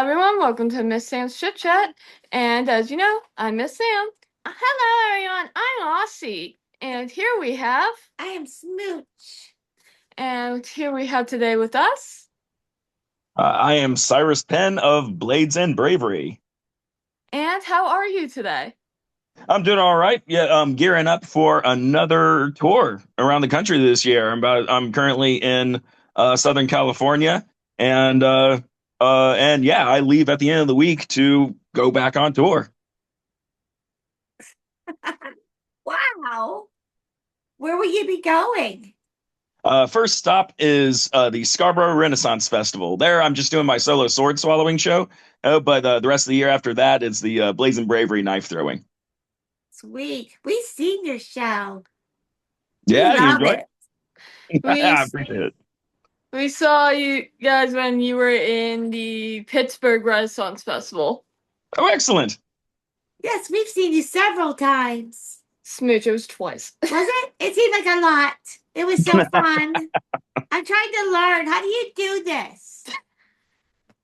everyone, welcome to Miss Sam's Chit Chat. And as you know, I'm Miss Sam. Hello everyone, I'm Aussie. And here we have, I am Smooch. and here we have today with us. I am Cyrus Penn of Blades and Bravery. And how are you today? I'm doing all right. Yeah, I'm gearing up for another tour around the country this year. I'm currently in Southern California, and yeah, I leave at the end of the week to go back on tour. Wow. Where will you be going? First stop is the Scarborough Renaissance Festival. There, I'm just doing my solo sword swallowing show, but the rest of the year after that is the Blades and Bravery knife throwing. Sweet. We've seen your show. We Yeah, you love enjoy it. it? We I appreciate it. we saw you guys when you were in the Pittsburgh Renaissance Festival. Oh, excellent. Yes, we've seen you several times. Smooch, it was twice. Was it? It seemed like a lot. It was so fun. I'm trying to learn. How do you do this?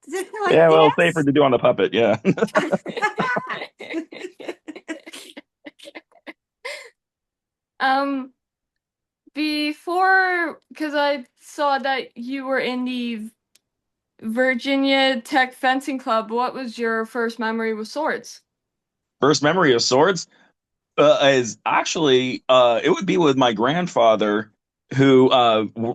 Does it feel like Yeah, well, safer this? to do on the puppet. Yeah. um, because I saw that you were in the Virginia Tech Fencing Club, what was your first memory with swords? First memory of swords is actually it would be with my grandfather who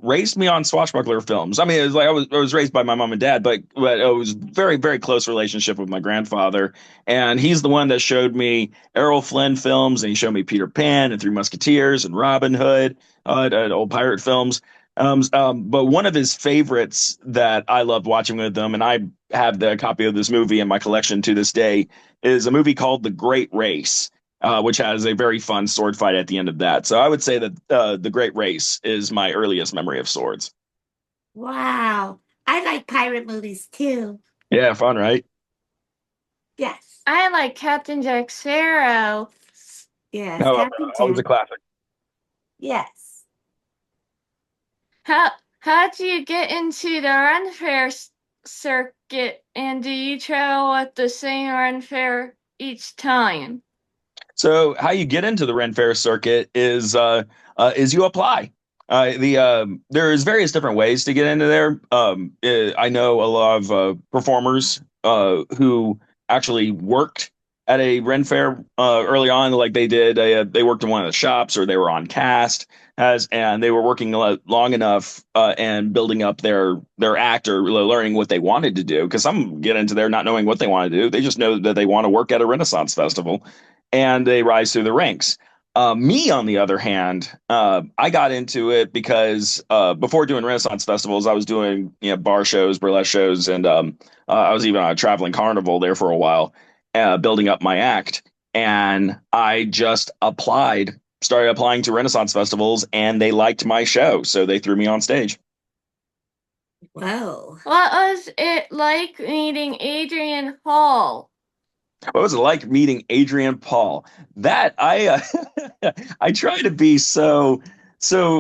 raised me on swashbuckler films. I mean, it was like I was raised by my mom and dad, but it was very close relationship with my grandfather, and he's the one that showed me Errol Flynn films, and he showed me Peter Pan and Three Musketeers and Robin Hood, old pirate films. But one of his favorites that I loved watching with them, and I have the copy of this movie in my collection to this day, is a movie called The Great Race, which has a very fun sword fight at the end of that. So I would say that The Great Race is my earliest memory of swords. Wow. I like pirate movies too. Yeah, fun, right? Yes. I like Captain Jack Sparrow. Yes. No, Captain always a Jack. classic. Yes. How do you get into the run fair circuit, and do you travel at the same run fair each time? So how you get into the Ren Fair circuit is you apply. There's various different ways to get into there. I know a lot of performers who actually worked at a Ren Fair early on, like they did. They worked in one of the shops, or they were on cast and they were working long enough and building up their act, or learning what they wanted to do. Because some get into there not knowing what they want to do; they just know that they want to work at a Renaissance festival, and they rise through the ranks. Me, on the other hand, I got into it because before doing Renaissance festivals, I was doing bar shows, burlesque shows, and I was even on a traveling carnival there for a while, building up my act. And I just started applying to Renaissance festivals, and they liked my show, so they threw me on stage. Whoa. What was it like meeting Adrian Hall? What was it like meeting Adrian Paul? That I try to be so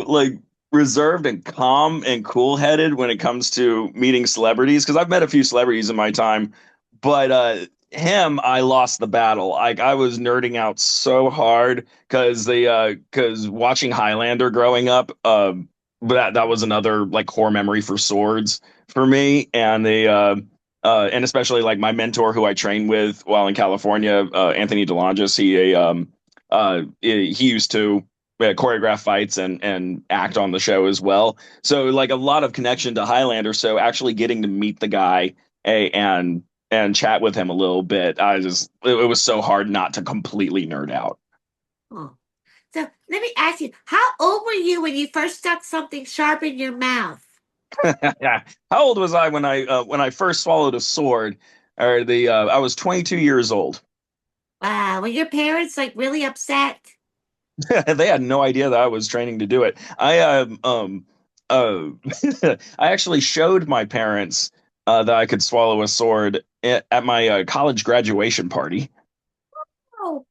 like reserved and calm and cool headed when it comes to meeting celebrities, because I've met a few celebrities in my time, but him, I lost the battle. Like, I was nerding out so hard because watching Highlander growing up, that was another like core memory for swords for me, and especially like my mentor who I trained with while in California, Anthony DeLongis. He used to choreograph fights and act on the show as well. So like a lot of connection to Highlander. So actually getting to meet the guy, and chat with him a little bit, it was so hard not to completely nerd out. Oh. So let me ask you, how old were you when you first stuck something sharp in your mouth? Yeah. How old was I when I first swallowed a sword? Or the I was 22 years old. Wow. Were your parents like really upset? They had no idea that I was training to do it. Uh, I actually showed my parents that I could swallow a sword at my college graduation party.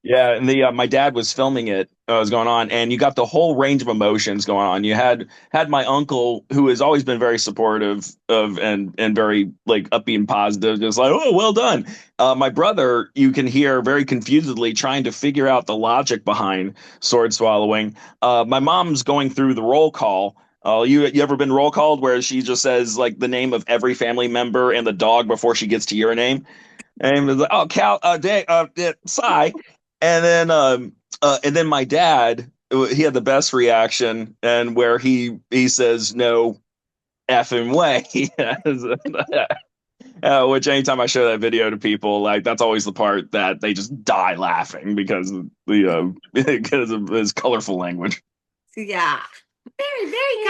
Yeah, and the my dad was filming it, was going on, and you got the whole range of emotions going on. You had my uncle, who has always been very supportive of and very like upbeat and positive, just like, oh, well done. My brother, you can hear very confusedly trying to figure out the logic behind sword swallowing. My mom's going through the roll call. You ever been roll called where she just says like the name of every family member and the dog before she gets to your name? And he was like, "Oh, Cal, Cy," and then my dad, he had the best reaction, and where he says, "No effing way," which anytime I show that video to people, like that's always the part that they just die laughing because of the because of his colorful language. Yeah. Very, very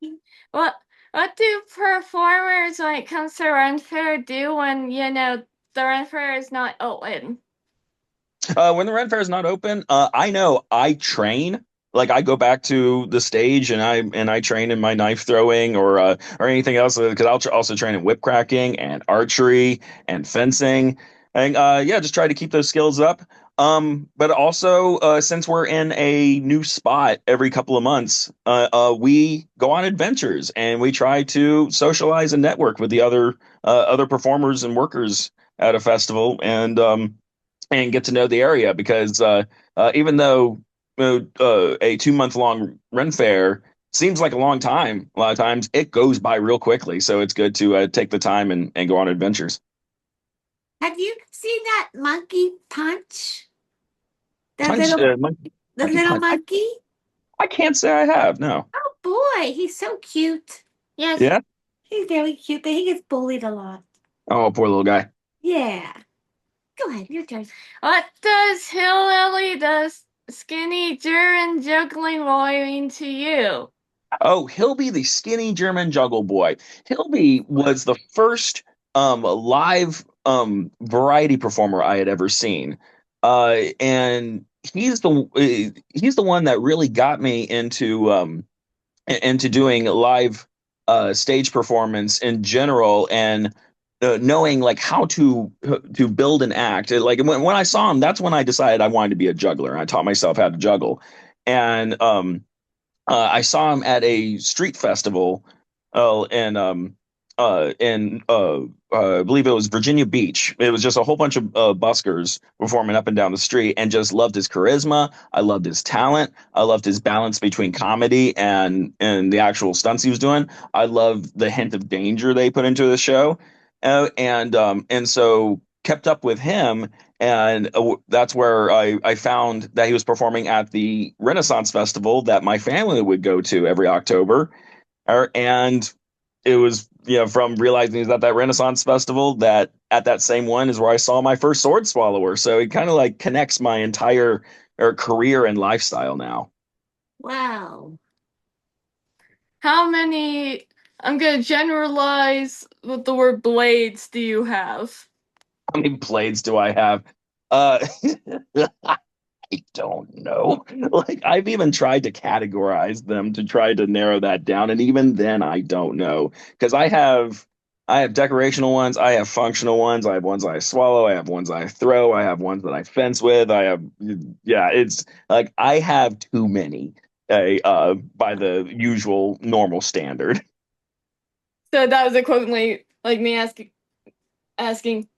Yeah. What what do performers when it comes to run fair do when the run fair is not open? When the Ren Fair is not open, I know I train. Like I go back to the stage and I train in my knife throwing or anything else because I'll also train in whip cracking and archery and fencing and yeah, just try to keep those skills up. But also since we're in a new spot every couple of months, we go on adventures and we try to socialize and network with the other performers and workers at a festival and get to know the area because even though a 2 month long Ren fair seems like a long time, a lot of times it goes by real quickly. So it's good to take the time and go on adventures. Have you seen that monkey punch? That Punch, little the monkey little punch. monkey? I can't say I have. No. Oh boy, he's so cute. Yes, Yeah. he's very cute, but he gets bullied a lot. Oh, poor little guy. Yeah. Go ahead, your turn. What does Hillary the skinny German juggling boy mean to you? Oh, Hilby, the skinny German juggle boy. Hilby was the first live variety performer I had ever seen. And he's the one that really got me into doing live stage performance in general and knowing like how to build an act. Like when I saw him, that's when I decided I wanted to be a juggler. I taught myself how to juggle. And I saw him at a street festival, I believe it was Virginia Beach. It was just a whole bunch of buskers performing up and down the street, and just loved his charisma. I loved his talent. I loved his balance between comedy and the actual stunts he was doing. I loved the hint of danger they put into the show, and so kept up with him and that's where I found that he was performing at the Renaissance Festival that my family would go to every October. And it was, from realizing he was at that Renaissance Festival that at that same one is where I saw my first sword swallower. So it kind of like connects my entire career and lifestyle now. Wow. How many, I'm going to generalize with the word blades, do you have? How many blades do I have? Uh, I don't know. Like I've even tried to categorize them to try to narrow that down, and even then I don't know because I have decorational ones, I have functional ones, I have ones I swallow, I have ones I throw, I have ones that I fence with. I have yeah, it's like I have too many by the usual normal standard. So that was equivalently like me asking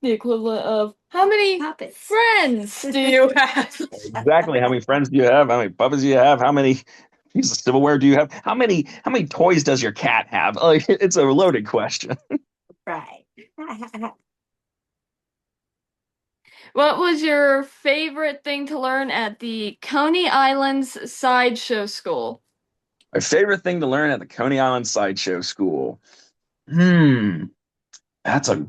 the equivalent of how many Puppets. friends do you have? Exactly. How many friends do you have? How many puppies do you have? How many pieces of silverware do you have? How many toys does your cat have? Like it's a loaded question. Right. What was your favorite thing to learn at the Coney Islands Sideshow School? My favorite thing to learn at the Coney Island Sideshow School. Hmm, that's a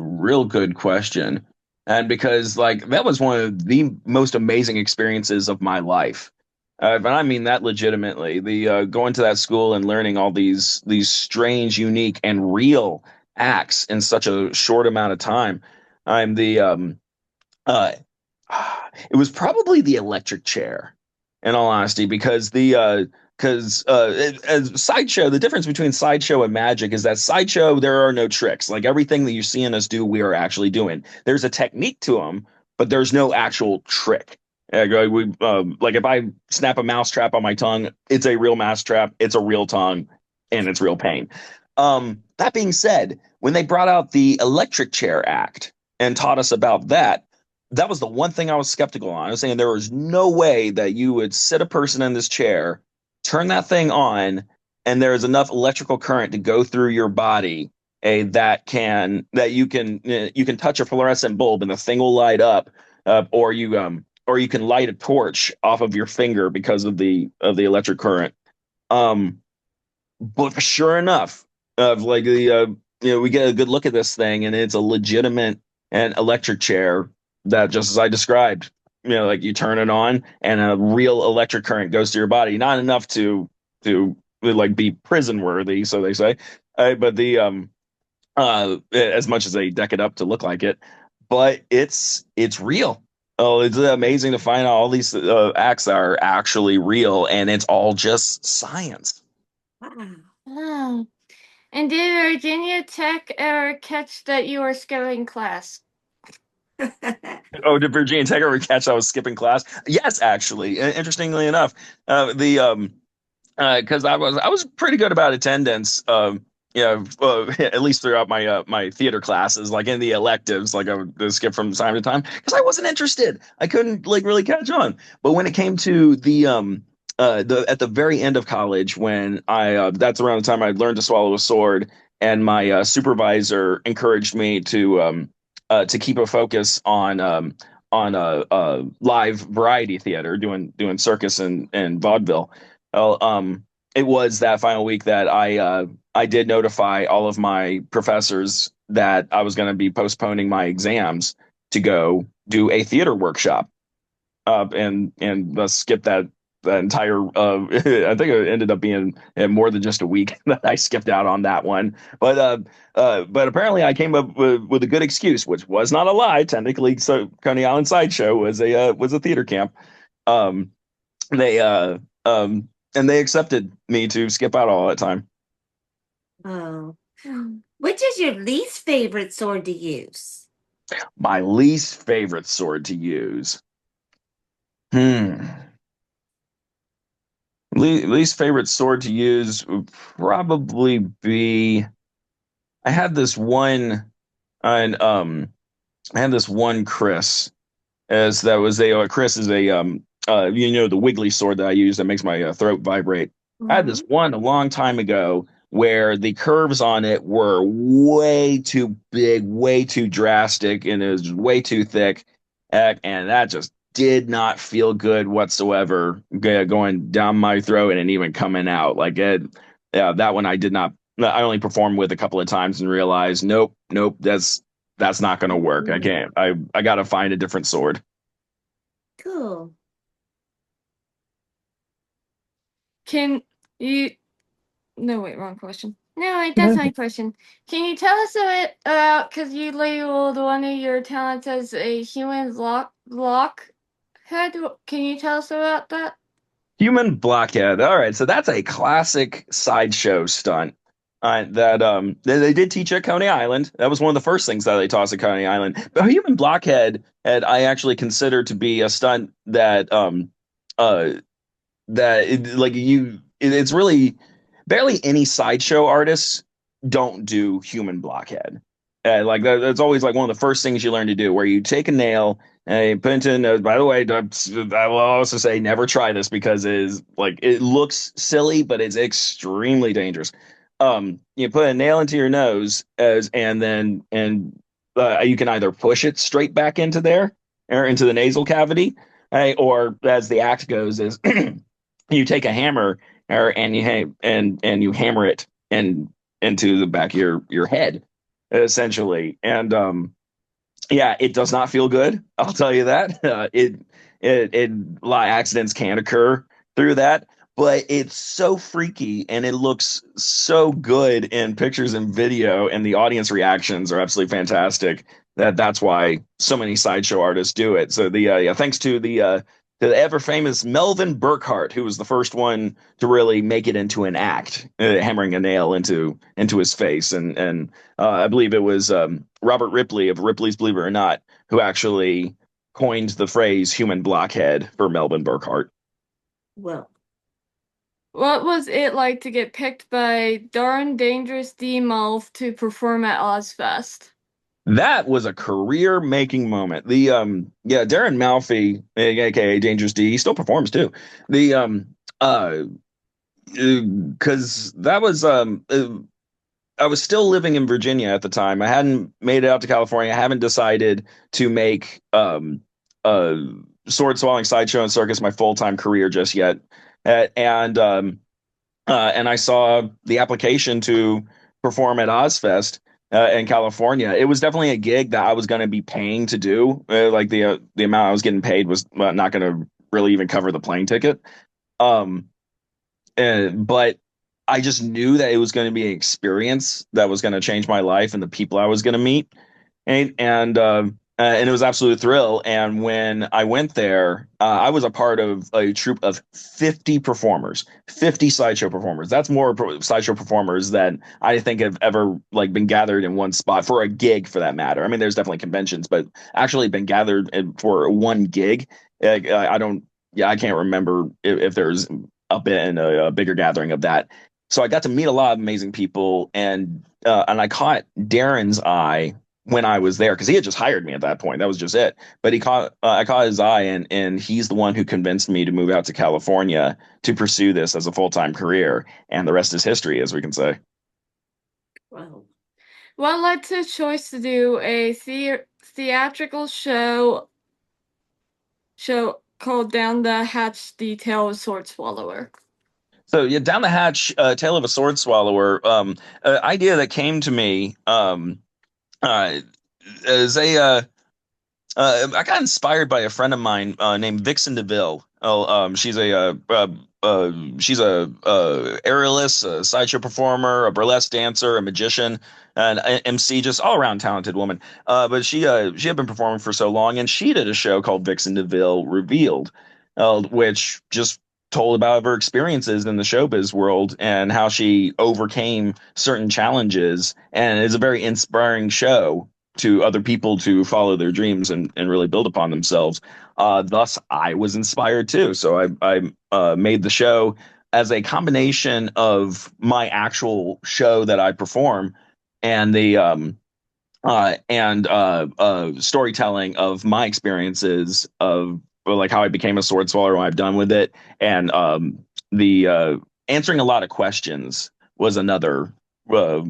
real good question. And because like that was one of the most amazing experiences of my life. But I mean that legitimately. The going to that school and learning all these strange, unique, and real acts in such a short amount of time. I'm the uh it was probably the electric chair, in all honesty, because because as sideshow, the difference between sideshow and magic is that sideshow there are no tricks. Like everything that you're seeing us do, we are actually doing. There's a technique to them, but there's no actual trick. Like if I snap a mouse trap on my tongue, it's a real mouse trap, it's a real tongue, and it's real pain. That being said, when they brought out the Electric Chair Act and taught us about that, that was the one thing I was skeptical on. I was saying there was no way that you would sit a person in this chair, turn that thing on, and there's enough electrical current to go through your body that you can touch a fluorescent bulb and the thing will light up, or you can light a torch off of your finger because of the electric current. Um, but sure enough, of like we get a good look at this thing, and it's a legitimate and electric chair that, just as I described, like you turn it on, and a real electric current goes to your body. Not enough to like be prison worthy, so they say, but the as much as they deck it up to look like it, but it's real. Oh, it's amazing to find out all these acts are actually real, and it's all just science. Wow. Oh. And did Virginia Tech ever catch that you were skipping class? Oh, did Virginia Tech ever catch I was skipping class? Yes, actually. Interestingly enough, the because I was pretty good about attendance. At least throughout my theater classes, like in the electives, like I would skip from time to time because I wasn't interested. I couldn't like really catch on. But when it came to the at the very end of college, when I that's around the time I learned to swallow a sword, and my supervisor encouraged me to keep a focus on live variety theater, doing circus and vaudeville. Well, it was that final week that I did notify all of my professors that I was going to be postponing my exams to go do a theater workshop, and thus skip that entire. I think it ended up being more than just a week that I skipped out on that one. But apparently I came up with a good excuse, which was not a lie. Technically, so Coney Island Sideshow was a theater camp. Um, they and they accepted me to skip out all that time. Oh. Which is your least favorite sword to use? My least favorite sword to use. Hmm. Least favorite sword to use would probably be. I had this one, and I had this one Chris, as that was a Chris is a the wiggly sword that I use that makes my throat vibrate. I had this Mhm. one a long time ago where the curves on it were way too big, way too drastic, and it was way too thick, and that just did not feel good whatsoever, going down my throat and even coming out. Like it, yeah, that one I did not. I only performed with a couple of times and realized, nope, nope, that's not going to work. I Mhm. can't. I got to find a different sword. Cool. Can you? No, wait, wrong question. No, wait, that's my question. Can you tell us a bit about, because you labeled one of your talents as a human blockhead? Can you tell us about that? Human blockhead. All right, so that's a classic sideshow stunt. That they did teach at Coney Island. That was one of the first things that they taught us at Coney Island. But human blockhead, and I actually consider to be a stunt uh it's really barely any sideshow artists don't do human blockhead. Like that's always like one of the first things you learn to do, where you take a nail and you put it in. By the way, I will also say never try this because it looks silly, but it's extremely dangerous. You put a nail into your nose and you can either push it straight back into there or into the nasal cavity, or as the act goes is you take a hammer and you hammer it into the back of your head, essentially. And yeah, it does not feel good. I'll tell you that. A lot of accidents can occur through that, but it's so freaky and it looks so good in pictures and video, and the audience reactions are absolutely fantastic. That's why so many sideshow artists do it. So yeah, thanks to to the ever famous Melvin Burkhart, who was the first one to really make it into an act, hammering a nail into his face, and I believe it was Robert Ripley of Ripley's Believe It or Not who actually coined the phrase "human blockhead" for Melvin Burkhart. Well, What was it like to get picked by Darn Dangerous D Mouth to perform at Ozfest? That was a career making moment. The yeah, Darren Malfi, aka Dangerous D, he still performs too. The uh because that was I was still living in Virginia at the time. I hadn't made it out to California. I haven't decided to make uh sword swallowing sideshow and circus my full-time career just yet. And I saw the application to perform at Ozfest in California. It was definitely a gig that I was going to be paying to do. Like the amount I was getting paid was not going to really even cover the plane ticket. Um, but I just knew that it was going to be an experience that was going to change my life and the people I was going to meet, and it was absolute thrill. And when I went there, I was a part of a troupe of 50 performers, 50 sideshow performers. That's more sideshow performers than I think have ever like been gathered in one spot for a gig, for that matter. I mean, there's definitely conventions, but actually been gathered for one gig. I don't. Yeah, I can't remember if there's a bigger gathering of that. So I got to meet a lot of amazing people, and I caught Darren's eye when I was there because he had just hired me at that point. That was just it. But I caught his eye, and he's the one who convinced me to move out to California to pursue this as a full time career. And the rest is history, as we can say. well, What led to the choice to do a theatrical show called Down the Hatch: The Tale of Sword Swallower? So yeah, down the hatch, Tale of a Sword Swallower. Idea that came to me uh, as a I got inspired by a friend of mine named Vixen DeVille. Oh, she's a aerialist, a sideshow performer, a burlesque dancer, a magician, an MC, just all around talented woman. But she had been performing for so long, and she did a show called Vixen DeVille Revealed, which just told about her experiences in the showbiz world and how she overcame certain challenges, and it's a very inspiring show to other people to follow their dreams and really build upon themselves. Thus, I was inspired too. So I made the show as a combination of my actual show that I perform and the storytelling of my experiences of like how I became a sword swallower, what I've done with it, and the answering a lot of questions was another uh,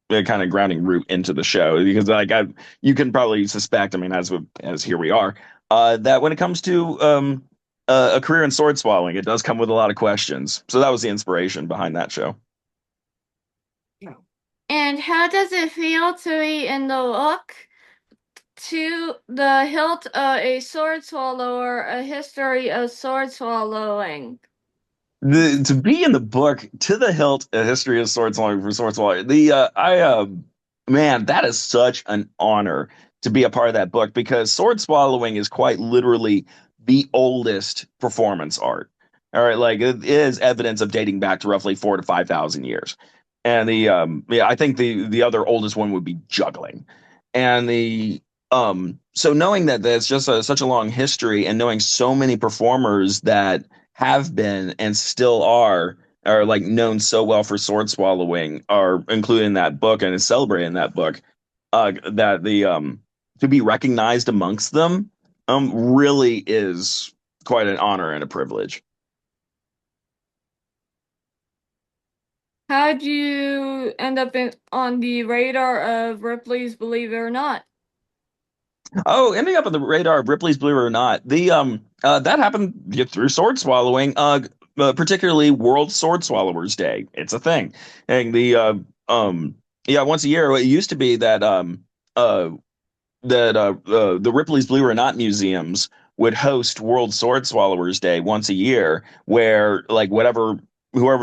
kind of grounding route into the show because you can probably suspect, I mean, as here we are, that when it comes to a career in sword swallowing, it does come with a lot of questions. So that was the inspiration behind that show. And how does it feel to be in the look to the hilt of a sword swallower, a history of sword swallowing? To be in the book to the hilt, a history of sword swallowing for sword swallowing. Man, that is such an honor to be a part of that book because sword swallowing is quite literally the oldest performance art. All right, like it is evidence of dating back to roughly 4 to 5 thousand years. And I think the other oldest one would be juggling. And the so knowing that that's just such a long history and knowing so many performers that have been and still are like known so well for sword swallowing are included in that book and is celebrated in that book, that the to be recognized amongst them really is quite an honor and a privilege. How'd you end up on the radar of Ripley's Believe It or Not? Oh, ending up on the radar of Ripley's Believe It or Not, the that happened through sword swallowing, particularly World Sword Swallowers Day. It's a thing, and yeah, once a year. It used to be that the Ripley's Believe It or Not museums would host World Sword Swallowers Day once a year, where like whoever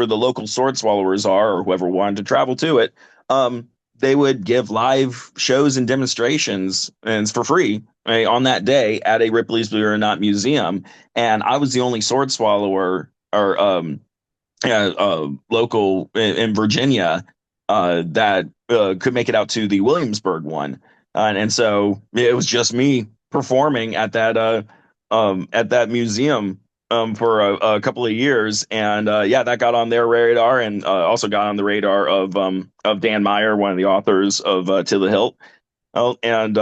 the local sword swallowers are, or whoever wanted to travel to it, they would give live shows and demonstrations and it's for free, right, on that day at a Ripley's Believe It or Not museum. And I was the only sword swallower or local in Virginia that could make it out to the Williamsburg one, and so it was just me performing at that museum for a couple of years, and yeah, that got on their radar, and also got on the radar of Dan Meyer, one of the authors of To the Hilt, and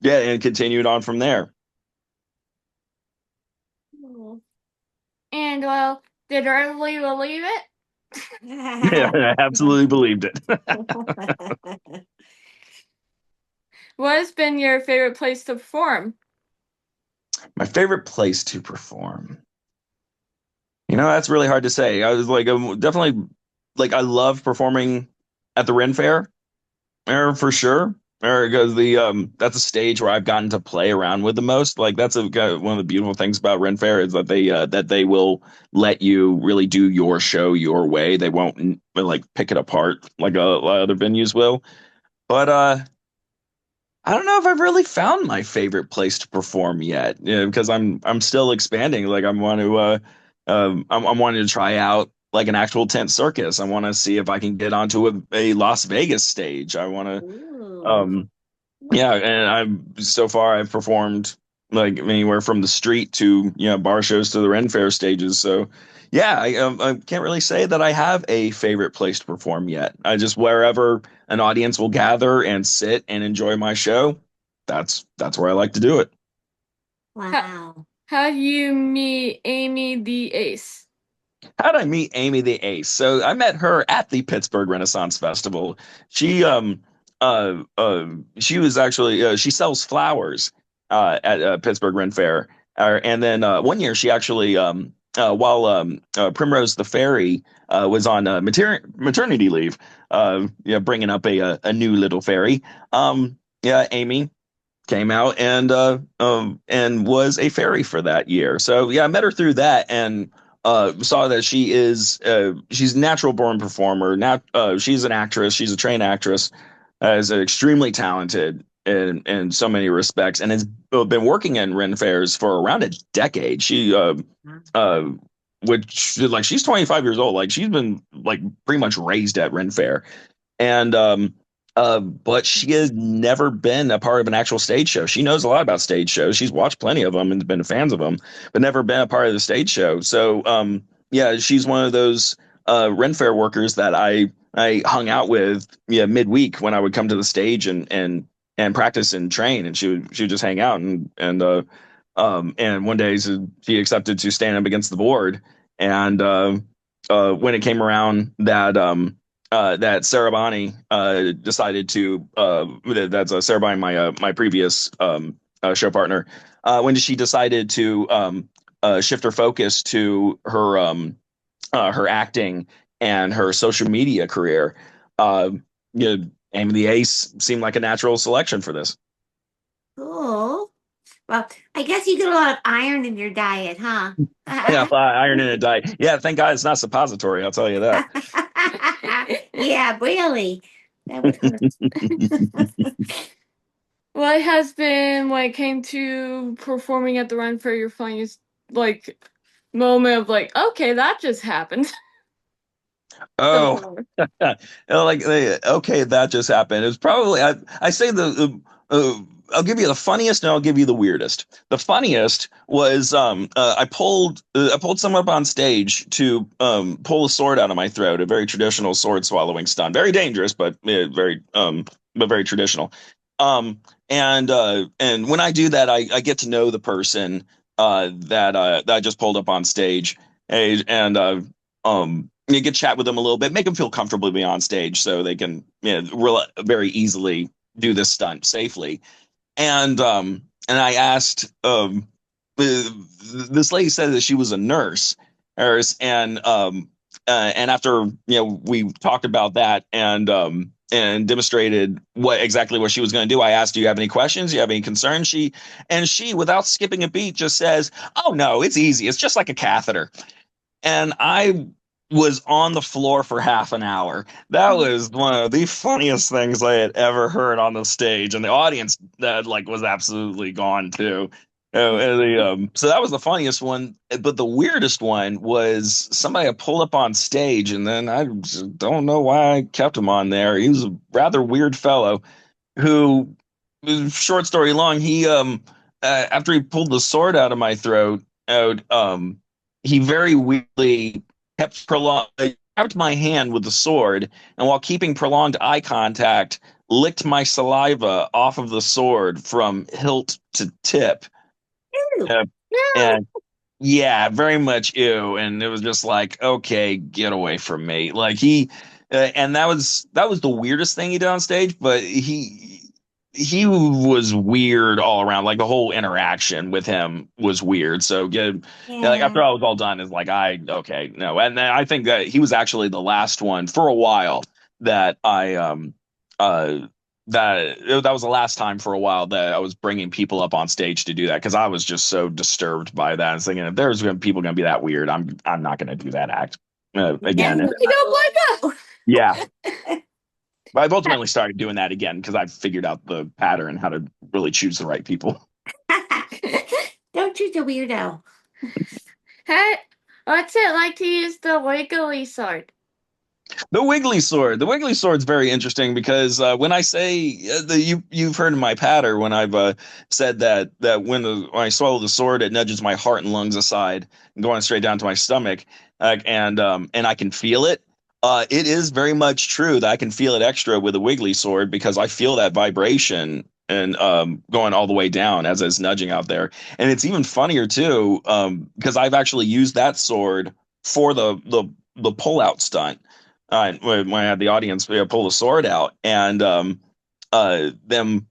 yeah, and continued on from there. And well, did Early believe it? Yeah, I absolutely believed it. What has been your favorite place to perform? My favorite place to perform. That's really hard to say. I was like, I'm definitely like I love performing at the Ren Fair, for sure. Because that's a stage where I've gotten to play around with the most. Like that's one of the beautiful things about Ren Fair is that they will let you really do your show your way. They won't like pick it apart like a lot of other venues will. But I don't know if I've really found my favorite place to perform yet, because I'm still expanding. Like I'm wanting to try out like an actual tent circus. I want to see if I can get onto a Las Vegas stage. I want to, yeah, and I'm so far I've performed like anywhere from the street to bar shows to the Ren Fair stages. So yeah, I can't really say that I have a favorite place to perform yet. I just wherever an audience will gather and sit and enjoy my show, that's where I like to do it. Wow. How do you meet Amy the Ace? How did I meet Amy the Ace? So I met her at the Pittsburgh Renaissance Festival. She was actually she sells flowers at Pittsburgh Ren Fair. And then one year she actually while Primrose the Fairy was on maternity leave, bringing up a new little fairy. Yeah, Amy came out and was a fairy for that year. So yeah, I met her through that and saw that she's a natural born performer. Now she's an actress. She's a trained actress. Is extremely talented in so many respects, and has been working in Ren fairs for around a decade. Uh, which like she's 25 years old. Like she's been like pretty much raised at Ren Fair, and but she has never been a part of an actual stage show. She knows a lot about stage shows. She's watched plenty of them and been fans of them, but never been a part of the stage show. So yeah, she's one of those Ren Fair workers that I hung out with, yeah, midweek when I would come to the stage and practice and train, and she would just hang out and one day she accepted to stand up against the board, and when it came around that Sarah Bonnie decided to that's Sarah Bonnie, my previous show partner, when she decided to shift her focus to her acting and her social media career, Amy the Ace seemed like a natural selection for this. Cool. Well, I guess you get a lot of iron in your diet, huh? Yeah, iron in a diet. Yeah, thank God it's not suppository. I'll tell you that. Yeah, really. That would hurt. What has been when it came to performing at the Run for your funniest like moment of like, okay, that just happened? Oh, like okay, that just happened. It was probably I say I'll give you the funniest and I'll give you the weirdest. The funniest was I pulled someone up on stage to pull a sword out of my throat, a very traditional sword swallowing stunt, very dangerous, but very traditional. And when I do that, I get to know the person that I just pulled up on stage, and you get chat with them a little bit, make them feel comfortable to be on stage, so they can very easily do this stunt safely. And I asked this lady said that she was a nurse, and after we talked about that and demonstrated exactly what she was going to do, I asked, "Do you have any questions? Do you have any concerns?" She, without skipping a beat, just says, "Oh no, it's easy. It's just like a catheter." And I was on the floor for half an hour. That was one of the funniest things I had ever heard on the stage, and the audience that like was absolutely gone too. So that was the funniest one, but the weirdest one was somebody had pulled up on stage, and then I just don't know why I kept him on there. He was a rather weird fellow who, short story long, he after he pulled the sword out of my throat, he very weirdly kept prolonged grabbed my hand with the sword, and while keeping prolonged eye contact, licked my saliva off of the sword from hilt to tip. Ew. Uh, No. and yeah, very much ew. And it was just like, okay, get away from me. Like and that was the weirdest thing he did on stage. But he was weird all around. Like the whole interaction with him was weird. So yeah, like Yeah. after I was all done, is like okay, no. And then I think that he was actually the last one for a while that I uh that was the last time for a while that I was bringing people up on stage to do that because I was just so disturbed by that. I was thinking if there's people going to be that weird, I'm not going to do that act again. And You don't like us. yeah, but I've ultimately started doing that again because I've figured out the pattern how to really choose the right people. Don't choose a weirdo. Hey, what's it like to use the wiggly sword? The Wiggly Sword. The Wiggly Sword's very interesting because when I say you've heard of my patter when I've said that when I swallow the sword, it nudges my heart and lungs aside, going straight down to my stomach, and I can feel it. It is very much true that I can feel it extra with a Wiggly Sword because I feel that vibration and going all the way down as it's nudging out there, and it's even funnier too because I've actually used that sword for the pull out stunt when I had the audience pull the sword out and them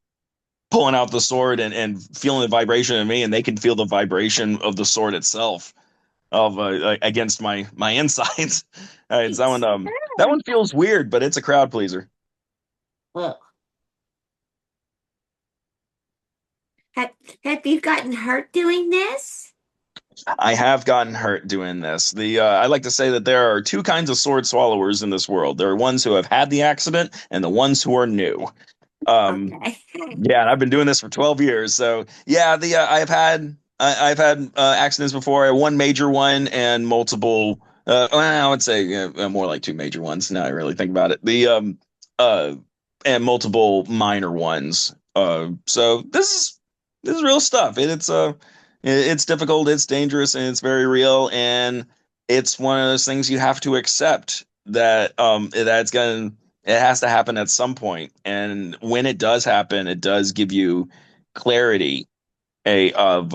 pulling out the sword and feeling the vibration in me, and they can feel the vibration of the sword itself of against my insides. It's that one feels weird, but it's a crowd pleaser. Well, have, have you gotten hurt doing this? I have gotten hurt doing this. I like to say that there are two kinds of sword swallowers in this world. There are ones who have had the accident and the ones who are new. Um, Okay. Yeah, and I've been doing this for 12 years. So yeah, the I've had accidents before. One major one and multiple. Well, I would say more like two major ones. Now I really think about it. The uh and multiple minor ones. So this is real stuff. It's difficult. It's dangerous, and it's very real. And it's one of those things you have to accept that that's gonna it has to happen at some point. And when it does happen, it does give you clarity a of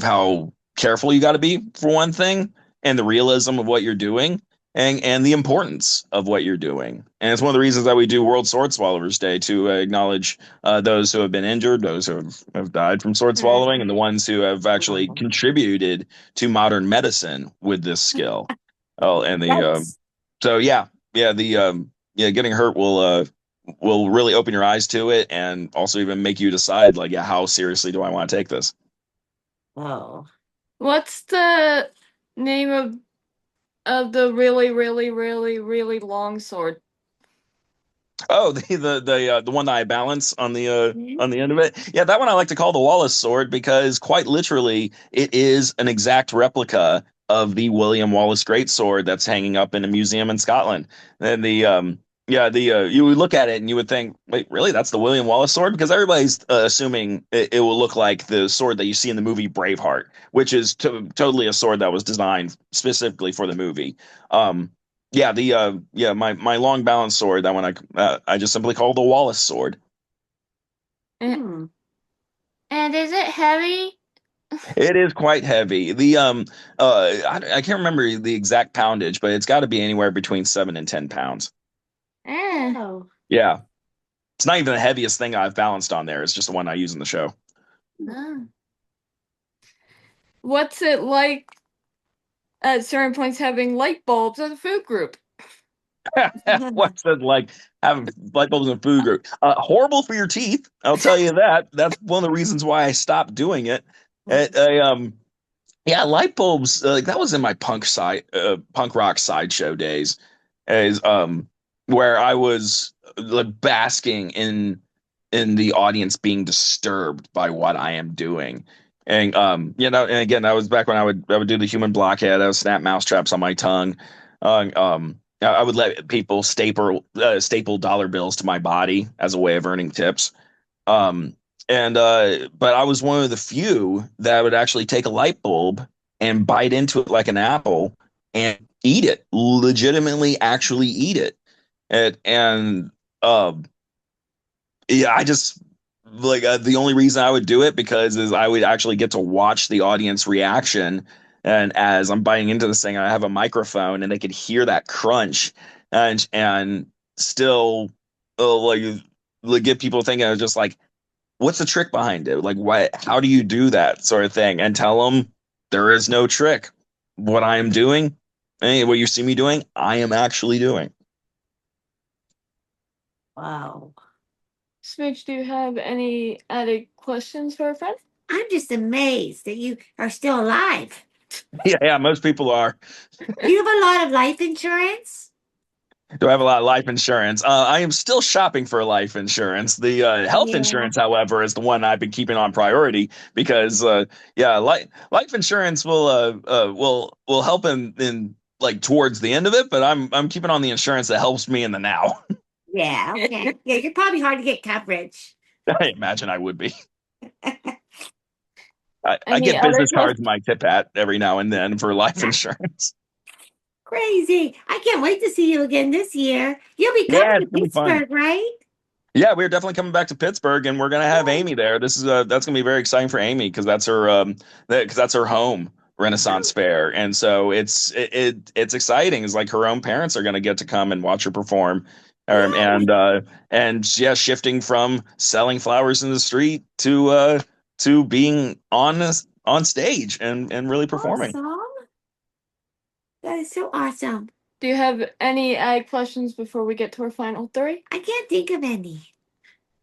how careful you got to be for one thing, and the realism of what you're doing, and the importance of what you're doing. And it's one of the reasons that we do World Sword Swallowers Day to acknowledge those who have been injured, those who have died from sword swallowing, and the ones who have actually contributed to modern medicine with this skill. Oh, and the Yes. so yeah, getting hurt will really open your eyes to it, and also even make you decide like, yeah, how seriously do I want to take this? Oh. What's the name of the really, really, really, really long sword? Oh, the one that I balance on the end of it. Yeah, that one I like to call the Wallace sword because quite literally it is an exact replica of the William Wallace greatsword that's hanging up in a museum in Scotland. And the yeah, the you would look at it and you would think, wait, really? That's the William Wallace sword? Because everybody's assuming it will look like the sword that you see in the movie Braveheart, which is totally a sword that was designed specifically for the movie. Yeah, my long balance sword, that one I just simply call the Wallace sword. And, Hmm. and is it heavy? It is quite heavy. I can't remember the exact poundage, but it's got to be anywhere between 7 and 10 pounds. Eh. Oh. Yeah, it's not even the heaviest thing I've balanced on there. It's just the one I use in the show. Ah. What's it like at certain points having light bulbs as a food group? What's it like having light bulbs in a food group? Horrible for your teeth. I'll tell you that. That's one of the reasons why I stopped doing it. I Yeah, light bulbs. Like that was in my punk rock sideshow days, as where I was like basking in the audience being disturbed by what I am doing, and and again, that was back when I would do the human blockhead. I would snap mouse traps on my tongue. I would let people staple dollar bills to my body as a way of earning tips. Um, and but I was one of the few that would actually take a light bulb and bite into it like an apple and eat it, legitimately actually eat it. And um, yeah, I just like the only reason I would do it because is I would actually get to watch the audience reaction. And as I'm biting into this thing, I have a microphone and they could hear that crunch and still like get people thinking of just like what's the trick behind it? Like, how do you do that sort of thing? And tell them there is no trick. What I am doing, what you see me doing, I am actually doing. Wow. Smidge, do you have any added questions for our friend? I'm just amazed that you are still alive. Yeah, yeah, most people are. Do you have a lot of life insurance? Do I have a lot of life insurance? I am still shopping for life insurance. The health Yeah. insurance, however, is the one I've been keeping on priority because, yeah, life insurance will help in like towards the end of it, but I'm keeping on the insurance that helps me in the now. Yeah, okay. Yeah, you're probably hard to get coverage. I imagine I would be. I Any get other business cards in questions? my tip hat every now and then for life insurance. Crazy. I can't wait to see you again this year. You'll be coming Yeah, to it's gonna be fun. Pittsburgh, right? Yeah, we're definitely coming back to Pittsburgh, and we're gonna have Oh, Amy there. This is that's gonna be very exciting for Amy because that's her home Renaissance oh, fair, and so it's exciting. It's like her own parents are gonna get to come and watch her perform, yeah. and yeah, shifting from selling flowers in the street to being on stage and really performing. Awesome. That is so awesome. Do you have any added questions before we get to our final three? I can't think of any.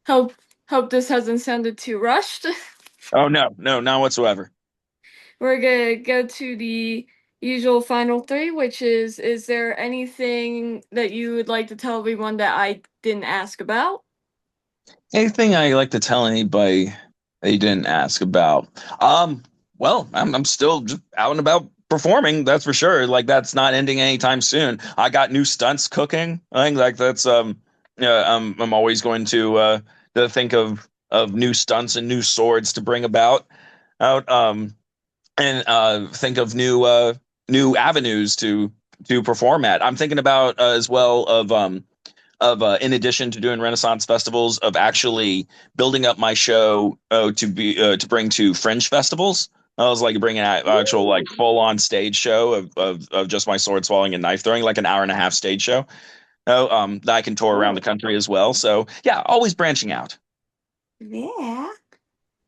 Hope hope this hasn't sounded too rushed. Oh no, no, not whatsoever. We're gonna go to the usual final three, which is there anything that you would like to tell everyone that I didn't ask about? Anything I like to tell anybody they didn't ask about? Um, well, I'm still just out and about performing, that's for sure. Like that's not ending anytime soon. I got new stunts cooking. I think like that's yeah, I'm always going to think of new stunts and new swords to bring about out and think of new avenues to perform at. I'm thinking about as well of in addition to doing Renaissance festivals, of actually building up my show to bring to fringe festivals. I was like bringing an actual like Ooh, full on stage show of just my sword swallowing and knife throwing, like an hour and a half stage show. That I can tour around the oh, country as well. So yeah, always branching out. yeah.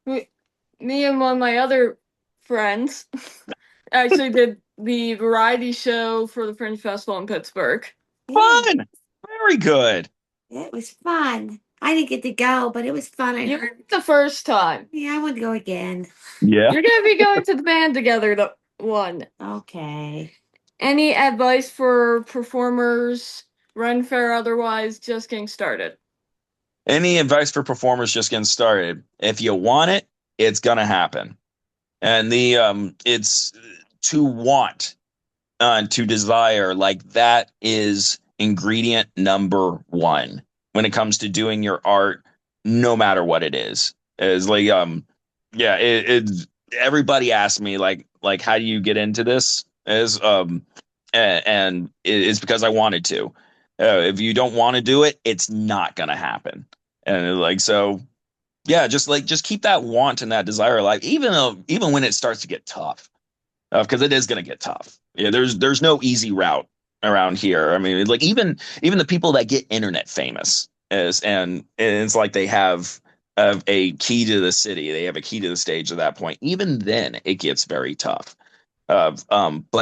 We, me and one of my other friends actually did the variety show for the Fringe Festival in Pittsburgh. Yeah. Fun, very good. It was fun. I didn't get to go, but it was fun. I You heard. went the first time. Yeah, I want to go again. Yeah. You're gonna be going to the band together, the one. Okay. Any advice for performers, run fair otherwise, just getting started? Any advice for performers just getting started? If you want it, it's gonna happen. And the it's to want to desire, like that is ingredient number one when it comes to doing your art, no matter what it is like yeah, it everybody asks me like how do you get into this is and it's because I wanted to. If you don't want to do it, it's not gonna happen. And like so yeah, just keep that want and that desire alive, even when it starts to get tough, because it is going to get tough. Yeah, there's no easy route around here. I mean, like even the people that get internet famous is and it's like they have a key to the city, they have a key to the stage at that point. Even then, it gets very tough. But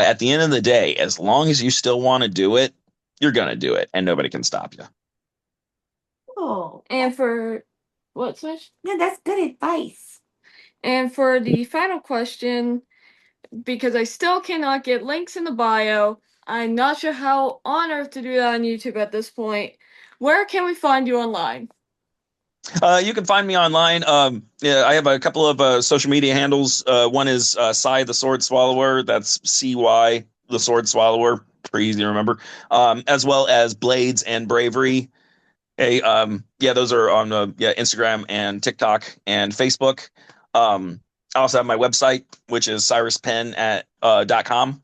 at the end of the day, as long as you still want to do it, you're gonna do it, and nobody can stop you. Oh, And for what, Swish? yeah, that's good advice. And for the final question, because I still cannot get links in the bio. I'm not sure how on earth to do that on YouTube at this point. Where can we find you online? You can find me online. Yeah, I have a couple of social media handles. One is Cy the Sword Swallower. That's CY the Sword Swallower. Pretty easy to remember. As well as Blades and Bravery. Hey, yeah, those are on yeah, Instagram and TikTok and Facebook. I also have my website, which is cyruspen at .com.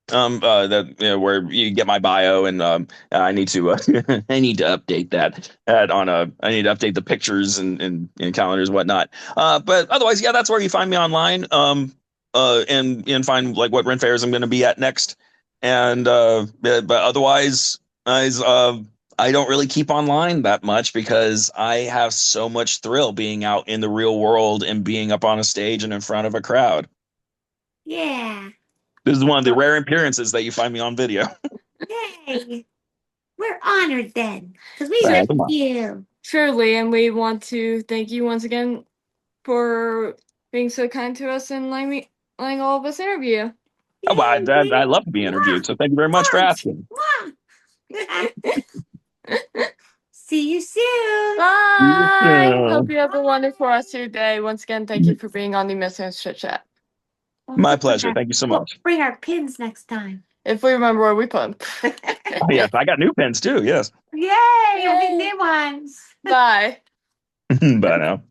That where you get my bio, and I need to I need to update that on I need to update the pictures and calendars and whatnot. But otherwise, yeah, that's where you find me online. And find like what rent fairs I'm going to be at next. And but otherwise, I don't really keep online that much because I have so much thrill being out in the real world and being up on a stage and in front of a crowd. Yeah. This is one of the rare appearances that you find me on video. Yay. We're honored then, because we Yeah, love come on. you. Truly, and we want to thank you once again for being so kind to us and letting all of us interview. Oh, well, Yay, I love to be interviewed, so thank you very much for asking. See you soon. Bye. Yeah. Hope you have a wonderful rest of your day. Once again, thank you for being on the Missing Chit Chat. My pleasure. Thank you so We'll much. bring our pins next time. If we remember where we put them. Oh, yes, I got new pens too. Yes. Yay! You'll get new ones. Bye. Bye now.